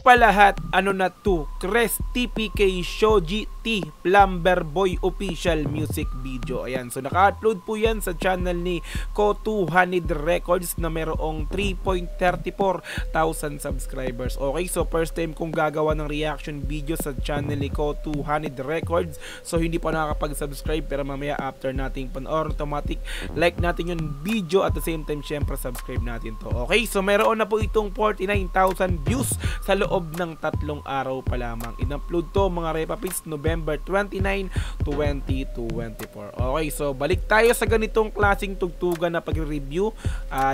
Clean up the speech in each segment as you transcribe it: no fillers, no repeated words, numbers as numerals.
pa lahat, ano na to, Cres TPK Shoji T Plumber Boy official music video. Ayan, so naka-upload po yan sa channel ni Ko200 Records na merong 3.34,000 subscribers. Okay, so first time kong gagawa ng reaction video sa channel ni Ko200 Records. So hindi pa nakakapag-subscribe, pero mamaya after nating panoorin, automatic like natin yung video at the same time syempre subscribe natin to. Okay, so meron na po itong 49,000 views sa loob ng 3 araw pa lamang. In-upload to mga Repapits November 29, 2024. Okay, so balik tayo sa ganitong klaseng tugtugan na pag-review,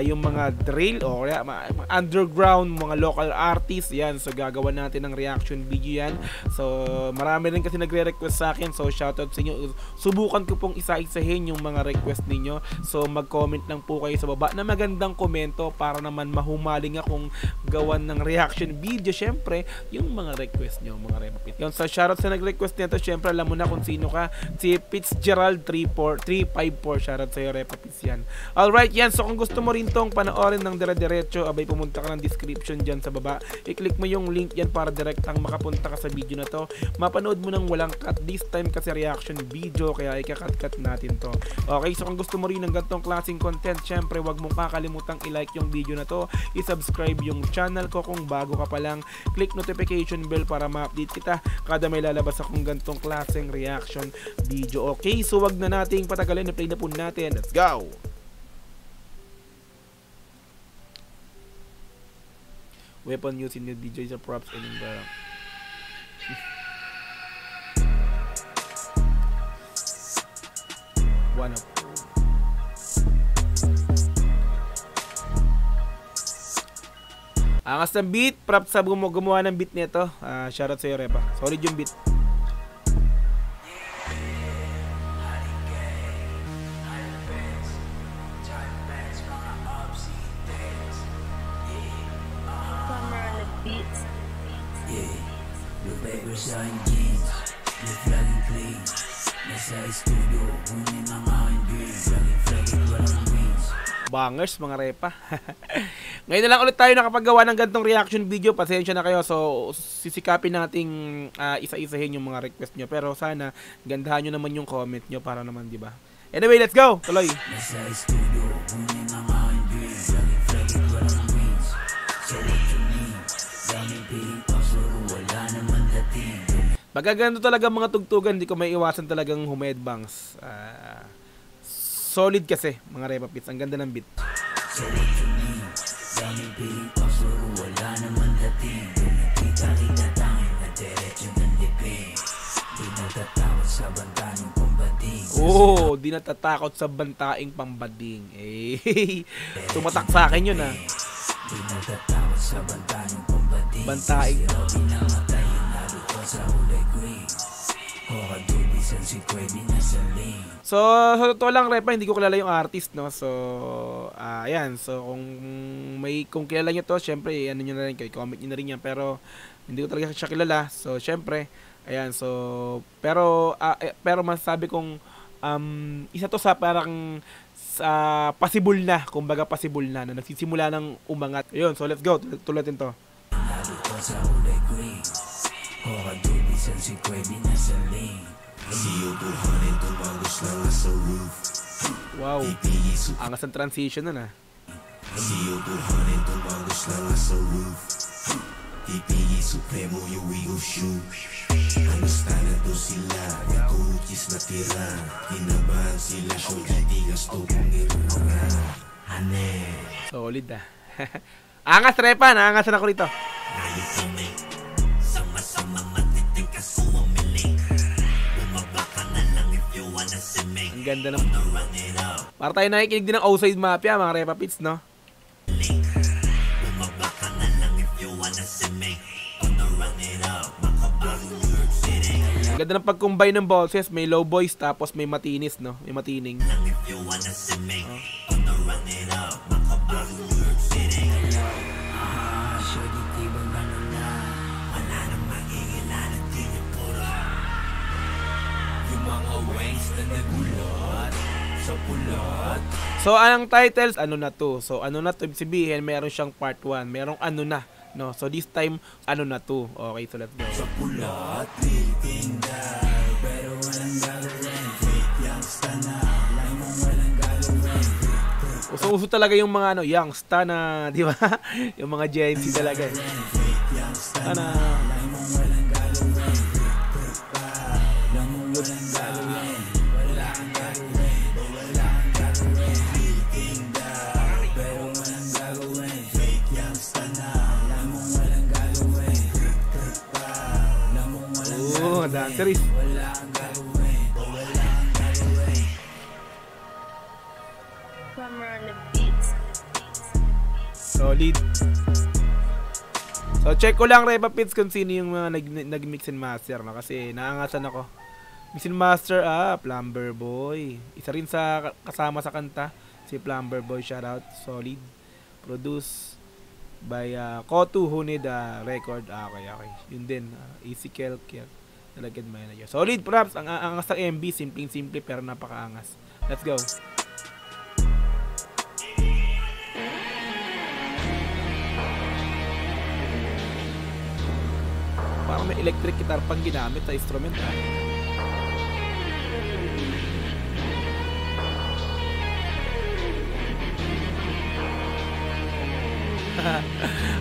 yung mga drill o mga underground, mga local artists, yan. So gagawa natin ng reaction video yan. So marami rin kasi nagre-request sa akin, so shoutout sa inyo. Subukan ko pong isa-isahin yung mga request ninyo. So mag-comment lang po kayo sa baba na magandang komento para naman mahumaling akong gawan ng reaction video. Syempre yung mga request nyo, mga Repapits. Yung sa shoutout sa nag-request nito, syempre alam mo na kung sino ka, si Fitzgerald 354. Shoutout sa'yo, Repapits yan. Alright, yan. So kung gusto mo rin tong panoorin ng dire-diretso, abay pumunta ka ng description dyan sa baba. I-click mo yung link yan para direktang makapunta ka sa video na to. Mapanood mo ng walang cut. This time kasi reaction video, kaya ika-cut natin to. Okay, so kung gusto mo rin ng ganitong klaseng content, syempre wag mong kakalimutang i-like yung video na to, i-subscribe yung channel ko kung bago ka pa lang, click notification bell para ma-update kita kada may lalabas akong ganitong klaseng reaction video. Okay, so wag na nating patagalin, na-play na po natin. Let's go! Weapon used in the DJ sa props and in the one up. Angas ng beat, props sa gumawa ng beat nito. Shoutout sa'yo, Repa. Solid yung beat. Bangers mga Repa. Ngayon na lang ulit tayo nakapagawa ng ganitong reaction video. Pasensya na kayo. So sisikapin nating isa-isahin yung mga request nyo. Pero sana gandahan nyo naman yung comment nyo para naman, di ba? Anyway, let's go. Tuloy. Magaganda talaga mga tugtugan, di ko may iwasan talagang humedbangs. Solid kasi mga Repapits, ang ganda ng beat. Oh, di natatakot sa bantaing pambading. Eh, tumatak sa akin yun ah. Bantaing. So, sa totoo lang, Repa, hindi ko kilala yung artist, no? So, ayan. So, kung kilala nyo to, syempre, ano nyo na rin, comment nyo na rin yan. Pero, hindi ko talaga siya kilala. So, syempre, ayan. So, pero masasabi kong, isa to sa parang, possible na, kumbaga possible na, nagsisimula ng umangat. Ayun, so let's go. Tulatin to. Wow, angas ang transition na na. Solid ah. Angas, Repa, naangasan ako rito. Ang ganda ng... Para tayo nakikinig din ng Outside Mafia, mga Repapits, no? Ang ganda ng pag-combine ng boses. May low voice, tapos may matinis, no? May matining. So, ang titles, ano na to? So, ano na to? Ibig sabihin, meron siyang part 1. Merong ano na. No, so this time ano na to. Okay, so let's go. Sa pula at titinda, pero walang gagawin. Fake youngsta na, lay mong walang gagawin. Uso talaga yung mga ano, youngsta na, di ba? Yung mga Gen Z talaga. Fake youngsta na, Ano? lay mong walang gagawin. Lang mong walang gagawin. Wala kang gagawin, wala kang gagawin. Titinda, pero walang gagawin. Fake youngsta na, lay mong walang gagawin. Lang mong walang Oh, danceris. wala kang gagawin, wala kang gagawin. Summer on the beats. Solid. So check ko lang Repa Pits kung sino yung mga nag-mix and master, no? Kasi naangasan ako. Mix and master, Plumber Boy. Isa rin sa kasama sa kanta, si Plumber Boy, shoutout. Solid. Produce by Kotu Hunid Record. Okay. Yun din, Easy Kelk. Nalagyan manager. Solid props. Ang angas ng MB, simpleng-simple pero napakaangas. Let's go. Parang may electric guitar pang ginamit sa instrument, ha?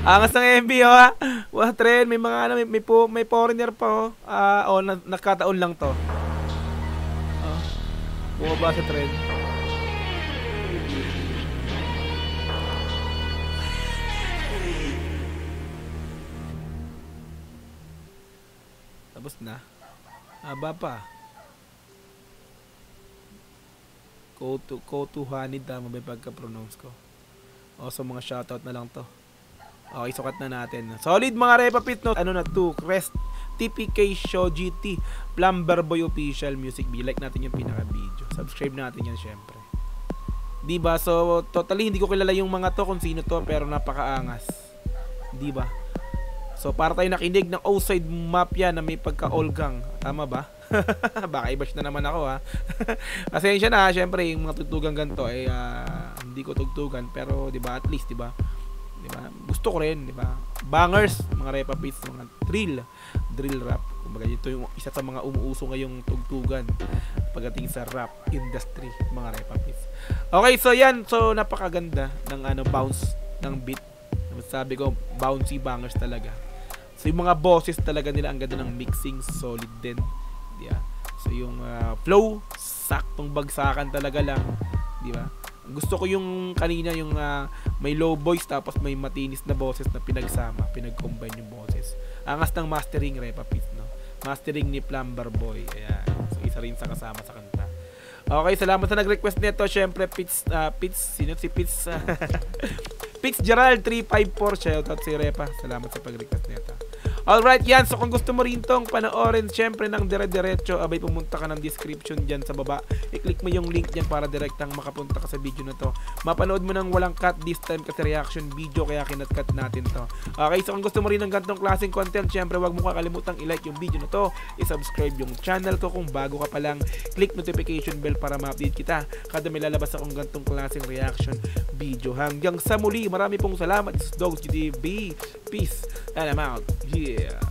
Angas ng MB, oh, ha? Wah, tren, may mga ano, may foreigner pa, oh. Nakataon lang to. Oh. Bumaba sa tren. Tapos na. Aba pa. Kotu Hanid, tama ba yung pagka-pronounce ko? O, so mga shoutout na lang to. Okay, sukat na natin. Solid mga Repa Pit, no? Ano na to? Crest, TPK Show GT, Plumber Boy Official Music B. Like natin yung pinaka-video. Subscribe natin yan, syempre. Diba? So, totally, hindi ko kilala yung mga to kung sino to, pero napakaangas. Diba? So, para tayo nakinig ng outside mafia na may pagka-olgang. Tama ba? Baka i-bash na naman ako, ha? Pasensya na, syempre, yung mga tugtugan ganito, ay hindi ko tugtugan. Pero, di ba, at least, di ba? Di ba? Gusto ko rin, di ba? Bangers, mga Repa Pits, mga drill rap. Kumbaga, ito yung isa sa mga umuuso ngayong tugtugan pagdating sa rap industry, mga Repa Pits. Okay, so yan. So, napakaganda ng bounce ng beat. Sabi ko, bouncy bangers talaga. So yung mga bosses talaga nila, ang ganda ng mixing, solid din. Yeah. So yung flow, saktong bagsakan talaga lang, di ba? Gusto ko yung kanina yung may low voice tapos may matinis na boses na pinagsama, pinag-combine yung boses. Angas ng mastering Repa Pits, no? Mastering ni Plumber Boy. Ayan. So isa rin sa kasama sa kanta. Okay, salamat sa nag-request nito. Syempre, Pits, sino si Pits? Pits Gerald 354, shoutout si Repa. Salamat sa pag-request nito. Alright, yan. So kung gusto mo rin tong panoorin, syempre ng dire-diretso, abay pumunta ka ng description dyan sa baba. I-click mo yung link dyan para direktang makapunta ka sa video na to. Mapanood mo ng walang cut this time kasi reaction video, kaya kinat-cut natin to. Okay, so kung gusto mo rin ng ganitong klaseng content, syempre wag mo kakalimutang i-like yung video na to, i-subscribe yung channel ko kung bago ka pa lang, click notification bell para ma-update kita kada may lalabas akong ganitong klaseng reaction video. Hanggang sa muli, marami pong salamat. This is Dogs GTV. Peace and I'm out. Yeah.